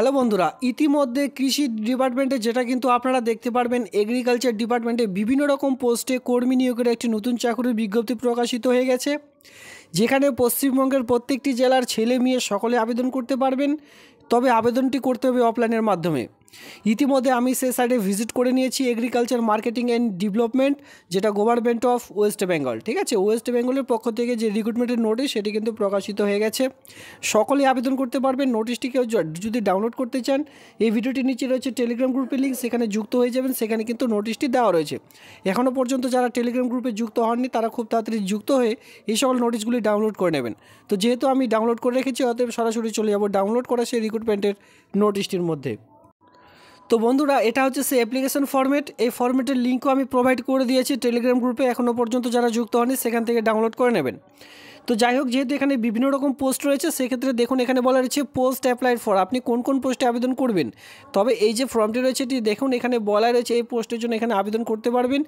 Hello বন্ধুরা, ইতিমধ্যে কৃষি ডিপার্টমেন্টে যেটা কিন্তু আপনারা দেখতে পারবেন, এগ্রিকালচার ডিপার্টমেন্টে বিভিন্ন রকম পোস্টে কর্মী নিয়োগের একটি নতুন চাকরির বিজ্ঞপ্তি প্রকাশিত হয়ে গেছে, যেখানে পশ্চিমবঙ্গের প্রত্যেকটি জেলার ছেলে মেয়ে সকলে আবেদন করতে পারবেন। তবে আবেদনটি করতে হবে অফলাইনের মাধ্যমে। ইতিমধ্যে আমি সে সাইডে ভিজিট করে নিয়েছি, এগ্রিকালচার মার্কেটিং অ্যান্ড ডেভেলপমেন্ট, যেটা গভর্নমেন্ট অফ ওয়েস্ট বেঙ্গল। ঠিক আছে, ওয়েস্ট বেঙ্গলের পক্ষ থেকে যে রিক্রুটমেন্টের নোটিশ সেটি কিন্তু প্রকাশিত হয়ে গেছে। সকলেই আবেদন করতে পারবেন। নোটিশটিকে যদি ডাউনলোড করতে চান, এই ভিডিওটির নিচে রয়েছে টেলিগ্রাম গ্রুপের লিঙ্ক, সেখানে যুক্ত হয়ে যাবেন। সেখানে কিন্তু নোটিশটি দেওয়া রয়েছে। এখনও পর্যন্ত যারা টেলিগ্রাম গ্রুপে যুক্ত হননি তারা খুব তাড়াতাড়ি যুক্ত হয়ে এই সকল নোটিশগুলি ডাউনলোড করে নেবেন। তো যেহেতু আমি ডাউনলোড করে রেখেছি, অতএব সরাসরি চলে যাব ডাউনলোড করা সেই রিক্রুটমেন্টের নোটিশটির মধ্যে। তো বন্ধুরা, এটা হচ্ছে সেই অ্যাপ্লিকেশন ফরম্যাট। এই ফরম্যাটের লিঙ্কও আমি প্রোভাইড করে দিয়েছি টেলিগ্রাম গ্রুপে। এখনও পর্যন্ত যারা যুক্ত হননি সেখান থেকে ডাউনলোড করে নেবেন। তো যাই হোক, যেহেতু এখানে বিভিন্ন রকম পোস্ট রয়েছে, সেক্ষেত্রে দেখুন এখানে বলা রয়েছে পোস্ট অ্যাপ্লাইড ফর, আপনি কোন কোন পোস্টে আবেদন করবেন। তবে এই যে ফর্মটি রয়েছে এটি দেখুন, এখানে বলা রয়েছে এই পোস্টের জন্য এখানে আবেদন করতে পারবেন।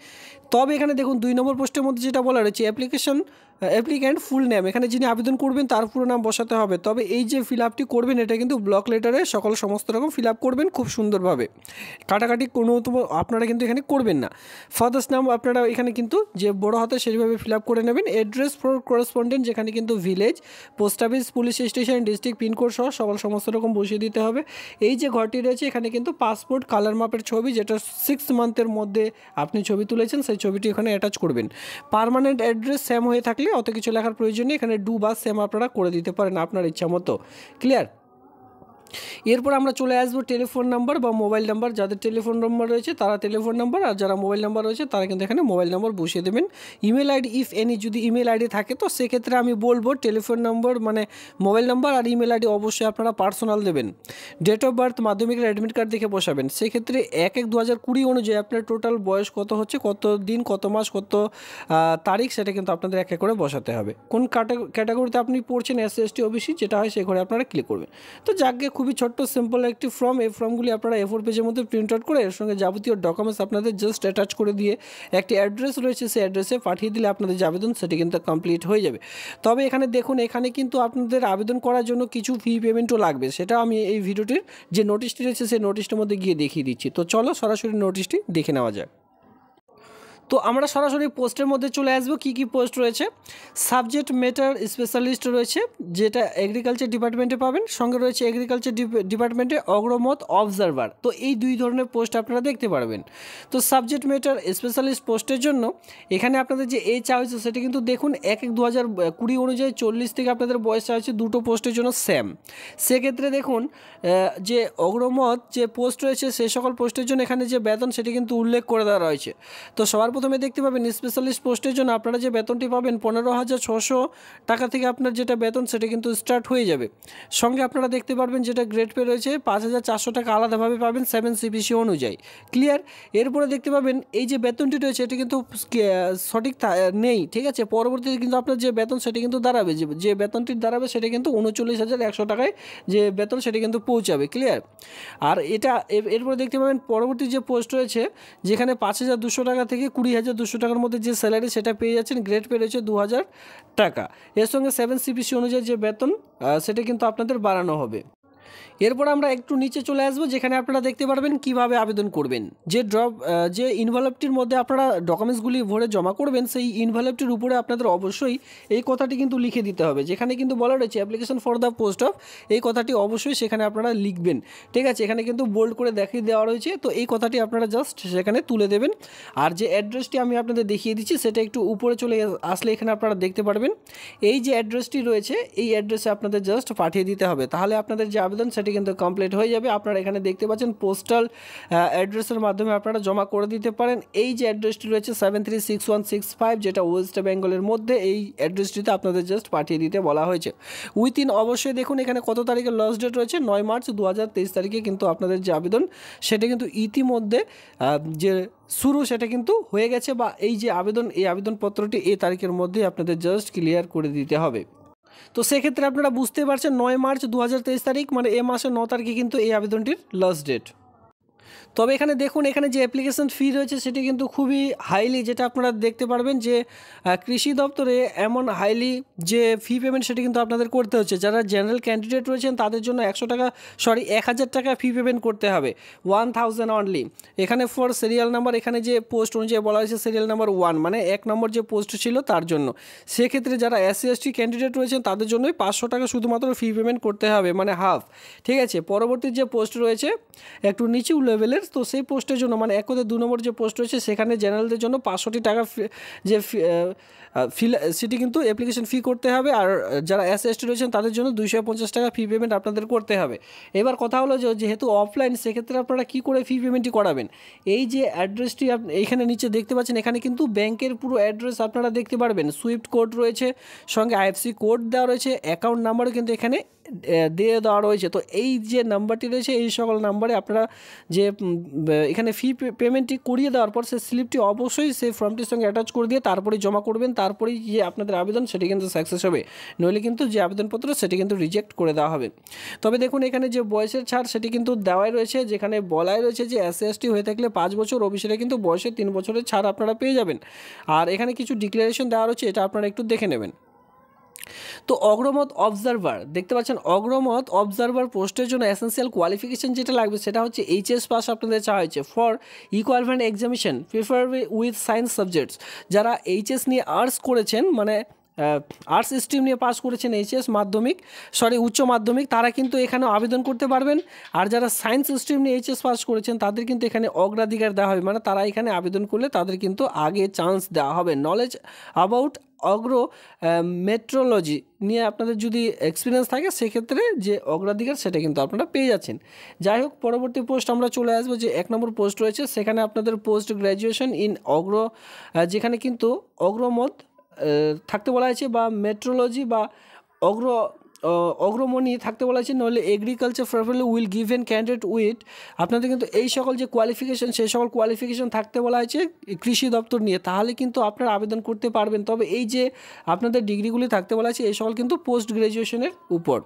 তবে এখানে দেখুন 2 নম্বর পোস্টের মধ্যে যেটা বলা রয়েছে অ্যাপ্লিক্যান্ট ফুল নেম, এখানে যিনি আবেদন করবেন তার পুরো নাম বসাতে হবে। তবে এই যে ফিল আপটি করবেন এটা কিন্তু ব্লক লেটারে সমস্ত রকম ফিল আপ করবেন খুব সুন্দরভাবে, কাটাকাটি কোনো আপনারা কিন্তু এখানে করবেন না। ফাদার্স নাম আপনারা এখানে কিন্তু যে বড় হাতে সেইভাবে ফিল আপ করে নেবেন। অ্যাড্রেস ফর করেসপন্ডেন্ট, যেখানে কিন্তু village, post office, police station, district pin code সহ সমস্ত রকম বসিয়ে দিতে হবে। এই যে ঘরটি রয়েছে এখানে কিন্তু পাসপোর্ট কালার মাপের ছবি, যেটা 6 মান্থের মধ্যে আপনি ছবি তুলেছেন সেই ছবিটি এখানে অ্যাটাচ করবেন। পার্মানেন্ট অ্যাড্রেস সেম হয়ে থাকলে অত কিছু লেখার প্রয়োজন নেই, এখানে ডু বা সেম আপনারা করে দিতে পারেন আপনার ইচ্ছা মতো। ক্লিয়ার? এরপর আমরা চলে আসবো টেলিফোন নাম্বার বা মোবাইল নাম্বার। যাদের টেলিফোন নাম্বার রয়েছে তারা টেলিফোন নাম্বার, আর যারা মোবাইল নাম্বার রয়েছে তারা কিন্তু এখানে মোবাইল নাম্বার বসিয়ে দেবেন। ইমেল আইডি ইফ এনি, যদি ইমেল আইডি থাকে তো সেক্ষেত্রে আমি বলবো টেলিফোন নাম্বার মানে মোবাইল নাম্বার আর ইমেল আইডি অবশ্যই আপনারা পার্সোনাল দেবেন। ডেট অফ বার্থ মাধ্যমিকের অ্যাডমিট কার্ড দেখে বসাবেন। সেক্ষেত্রে 1/1/2020 অনুযায়ী আপনার টোটাল বয়স কত হচ্ছে, কত দিন, কত মাস, কত তারিখ, সেটা কিন্তু আপনাদের এক এক করে বসাতে হবে। কোন ক্যাটাগরিতে আপনি পড়ছেন, SC ST OBC যেটা হয় সেই ঘরে আপনারা ক্লিক করবেন। তো যাকে খুবই ছোট্ট সিম্পল একটি ফর্ম, এই ফর্মগুলি আপনারা A4 পেজের মধ্যে প্রিন্ট আউট করে এর সঙ্গে যাবতীয় ডকুমেন্টস আপনাদের জাস্ট অ্যাটাচ করে দিয়ে একটি অ্যাড্রেস রয়েছে সেই অ্যাড্রেসে পাঠিয়ে দিলে আপনাদের যে আবেদন সেটি কিন্তু কমপ্লিট হয়ে যাবে। তবে এখানে দেখুন, এখানে কিন্তু আপনাদের আবেদন করার জন্য কিছু ফি পেমেন্টও লাগবে, সেটা আমি এই ভিডিওটির যে নোটিশটি রয়েছে সেই নোটিশটির মধ্যে গিয়ে দেখিয়ে দিচ্ছি। তো চলো সরাসরি নোটিশটি দেখে নেওয়া যাক। তো আমরা সরাসরি পোস্টের মধ্যে চলে আসবো। কি কি পোস্ট রয়েছে? সাবজেক্ট ম্যাটার স্পেশালিস্ট রয়েছে, যেটা এগ্রিকালচার ডিপার্টমেন্টে পাবেন। সঙ্গে রয়েছে এগ্রিকালচার ডিপার্টমেন্টে অগ্রমত অবজারভার। তো এই 2 ধরনের পোস্ট আপনারা দেখতে পারবেন। তো সাবজেক্ট ম্যাটার স্পেশালিস্ট পোস্টের জন্য এখানে আপনাদের যে এজ চা হয়েছে সেটা কিন্তু দেখুন 1/1/2020 অনুযায়ী 40 থেকে আপনাদের বয়স চা হয়েছে, দুটো পোস্টের জন্য সেম। সেক্ষেত্রে দেখুন যে অগ্রমত যে পোস্ট রয়েছে সেই সকল পোস্টের জন্য এখানে যে বেতন সেটি কিন্তু উল্লেখ করে দেওয়া রয়েছে। তো সবার প্রথমে দেখতে পাবেন স্পেশালিস্ট পোস্টের জন্য আপনারা যে বেতনটি পাবেন 15,600 টাকা থেকে আপনার যেটা বেতন সেটা কিন্তু স্টার্ট হয়ে যাবে। সঙ্গে আপনারা দেখতে পারবেন যেটা গ্রেড পে রয়েছে 5,400 টাকা আলাদাভাবে পাবেন 7 CPC অনুযায়ী। ক্লিয়ার? এরপরে দেখতে পাবেন এই যে বেতনটি রয়েছে এটি কিন্তু সঠিক নেই, ঠিক আছে। পরবর্তীতে কিন্তু আপনার যে বেতন সেটা কিন্তু দাঁড়াবে, যে বেতনটি দাঁড়াবে সেটা কিন্তু 39,100 টাকায় যে বেতন সেটা কিন্তু পৌঁছাবে। ক্লিয়ার? আর এটা এরপরে দেখতে পাবেন পরবর্তী যে পোস্ট রয়েছে যেখানে 5,200 টাকা থেকে 20,200 টাকার মধ্যে যে স্যালারি সেটা পেয়ে যাচ্ছেন, গ্রেড পে রয়েছে 2,000 টাকা। এর সঙ্গে 7 CPC অনুযায়ী যে বেতন সেটা কিন্তু আপনাদের বাড়ানো হবে। এরপর আমরা একটু নিচে চলে আসবো, যেখানে আপনারা দেখতে পারবেন কিভাবে আবেদন করবেন। যে ইনভলভটির মধ্যে আপনারা ডকুমেন্টসগুলি ভরে জমা করবেন সেই ইনভলভটির উপরে আপনাদের অবশ্যই এই কথাটি কিন্তু লিখে দিতে হবে, যেখানে কিন্তু বলা রয়েছে application for the post of, এই কথাটি অবশ্যই সেখানে আপনারা লিখবেন। ঠিক আছে, এখানে কিন্তু বোল্ড করে দেখিয়ে দেওয়া রয়েছে। তো এই কথাটি আপনারা জাস্ট সেখানে তুলে দেবেন। আর যে অ্যাড্রেসটি আমি আপনাদের দেখিয়ে দিচ্ছি সেটা একটু উপরে চলে আসলে এখানে আপনারা দেখতে পারবেন এই যে অ্যাড্রেসটি রয়েছে এই অ্যাড্রেসে আপনাদের জাস্ট পাঠিয়ে দিতে হবে, তাহলে আপনাদের যে আবেদন সেটি কিন্তু কমপ্লিট হয়ে যাবে। আপনারা এখানে দেখতে পাচ্ছেন পোস্টাল অ্যাড্রেসের মাধ্যমে আপনারা জমা করে দিতে পারেন। এই যে অ্যাড্রেসটি রয়েছে 736165, যেটা ওয়েস্ট বেঙ্গলের মধ্যে, এই অ্যাড্রেসটিতে আপনাদের জাস্ট পাঠিয়ে দিতে বলা হয়েছে। উইথিন অবশ্যই দেখুন এখানে কত তারিখে লাস্ট ডেট রয়েছে, 9 মার্চ 2023 তারিখে কিন্তু আপনাদের যে আবেদন সেটা কিন্তু ইতিমধ্যে যে শুরু সেটা কিন্তু হয়ে গেছে, বা এই যে আবেদন এই আবেদনপত্রটি এই তারিখের মধ্যে আপনাদের জাস্ট ক্লিয়ার করে দিতে হবে। তো সেক্ষেত্রে আপনারা বুঝতে পারছেন 9 মার্চ 2023 তারিখ মানে এ মাসের 9 তারিখে কিন্তু এই আবেদনটির লাস্ট ডেট। তবে এখানে দেখুন, এখানে যে অ্যাপ্লিকেশন ফি রয়েছে সেটি কিন্তু খুবই হাইলি, যেটা আপনারা দেখতে পারবেন যে কৃষি দপ্তরে এমন হাইলি যে ফি পেমেন্ট সেটি কিন্তু আপনাদের করতে হচ্ছে। যারা জেনারেল ক্যান্ডিডেট রয়েছেন তাদের জন্য 1,000 টাকা ফি পেমেন্ট করতে হবে, 1000 অনলি। এখানে ফর সিরিয়াল নাম্বার, এখানে যে পোস্ট অনুযায়ী বলা হয়েছে সিরিয়াল নাম্বার 1 মানে 1 নম্বর যে পোস্ট ছিল তার জন্য। সেক্ষেত্রে যারা SC ST ক্যান্ডিডেট রয়েছেন তাদের জন্যই 500 টাকা শুধুমাত্র ফি পেমেন্ট করতে হবে, মানে হাফ। ঠিক আছে, পরবর্তী যে পোস্ট রয়েছে একটু নিচু লেভেলের, তো সেই পোস্টের জন্য মানে 1 থেকে 2 নম্বর যে পোস্ট রয়েছে সেখানে জেনারেলদের জন্য 500 টাকা যে সেটি কিন্তু অ্যাপ্লিকেশন ফি করতে হবে। আর যারা SC ST রয়েছেন তাদের জন্য 250 টাকা ফি পেমেন্ট আপনাদের করতে হবে। এবার কথা হলো যে যেহেতু অফলাইন, সেক্ষেত্রে আপনারা কী করে ফি পেমেন্টটি করাবেন। এই যে অ্যাড্রেসটি এইখানে নিচে দেখতে পাচ্ছেন, এখানে কিন্তু ব্যাংকের পুরো অ্যাড্রেস আপনারা দেখতে পারবেন, সুইফট কোড রয়েছে, সঙ্গে IFSC কোড দেওয়া রয়েছে, অ্যাকাউন্ট নাম্বারও কিন্তু এখানে দিয়ে দেওয়া রয়েছে। তো এই যে নাম্বারটি রয়েছে এই সকল নাম্বারে আপনারা যে এখানে ফি পেমেন্টটি করিয়ে দেওয়ার পর সেই স্লিপটি অবশ্যই সেই ফর্মটির সঙ্গে অ্যাটাচ করে দিয়ে তারপরে জমা করবেন, তারপরেই যে আপনাদের আবেদন সেটি কিন্তু সাকসেস হবে, নইলে কিন্তু যে আবেদনপত্র সেটি কিন্তু রিজেক্ট করে দেওয়া হবে। তবে দেখুন এখানে যে বয়সের ছাড় সেটি কিন্তু দেওয়াই রয়েছে, যেখানে বলাই রয়েছে যে SC ST হয়ে থাকলে 5 বছর, ওবিসিরা কিন্তু বয়সে 3 বছরের ছাড় আপনারা পেয়ে যাবেন। আর এখানে কিছু ডিক্লারেশন দেওয়া রয়েছে, এটা আপনারা একটু দেখে নেবেন। তো অগ্রমত অবজারভার দেখতে পাচ্ছেন, অগ্রমত অবজারভার পোস্টের জন্য এসেন্সিয়াল কোয়ালিফিকেশন যেটা লাগবে সেটা হচ্ছে HS পাস আপনাদের চাওয়া হয়েছে for equivalent examination preferably with science subjects. যারা HS নিয়ে আর্টস করেছেন, মানে আর্টস স্ট্রিম নিয়ে পাস করেছেন উচ্চ মাধ্যমিক, তারা কিন্তু এখানে আবেদন করতে পারবেন। আর যারা সায়েন্স স্ট্রিম নিয়ে HS পাস করেছেন তাদের কিন্তু এখানে অগ্রাধিকার দেওয়া হবে, মানে তারা এখানে আবেদন করলে তাদের কিন্তু আগে চান্স দেওয়া হবে। নলেজ অ্যাবাউট মেট্রোলজি নিয়ে আপনাদের যদি এক্সপিরিয়েন্স থাকে সেক্ষেত্রে যে অগ্রাধিকার সেটা কিন্তু আপনারা পেয়ে যাচ্ছেন। যাই হোক, পরবর্তী পোস্ট আমরা চলে আসবো, যে 1 নম্বর পোস্ট রয়েছে সেখানে আপনাদের পোস্ট গ্র্যাজুয়েশন ইন যেখানে কিন্তু অগ্রমত থাকতে বলা হয়েছে, বা মেট্রোলজি বা অগ্রমণি থাকতে বলা হয়েছে, নইলে agriculture preferably will given candidate with. আপনাদের কিন্তু এই সকল যে কোয়ালিফিকেশন সেই সকল কোয়ালিফিকেশন থাকতে বলা হয়েছে কৃষি দপ্তর নিয়ে, তাহলে কিন্তু আপনারা আবেদন করতে পারবেন। তবে এই যে আপনাদের ডিগ্রিগুলি থাকতে বলা হয়েছে এই সকল কিন্তু পোস্ট গ্র্যাজুয়েশনের উপর।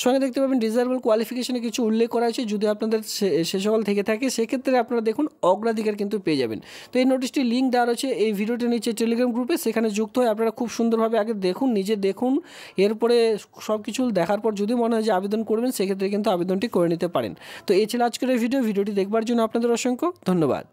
সঙ্গে দেখতে পাবেন ডিজায়ারেবল কোয়ালিফিকেশনে কিছু উল্লেখ করা হয়েছে, যদি আপনাদের সে সকল থেকে থাকে সেক্ষেত্রে আপনারা দেখুন অগ্রাধিকার কিন্তু পেয়ে যাবেন। তো এই নোটিশটি লিঙ্ক দেওয়া রয়েছে এই ভিডিওটির নিচে টেলিগ্রাম গ্রুপে, সেখানে যুক্ত হয়ে আপনারা খুব সুন্দরভাবে আগে দেখুন, নিজে দেখুন, এরপরে সব কিছু দেখার পর যদি মনে হয় যে আবেদন করবেন সেক্ষেত্রে কিন্তু আবেদনটি করে নিতে পারেন। তো এই ছিল আজকের এই ভিডিওটি দেখবার জন্য আপনাদের অসংখ্য ধন্যবাদ।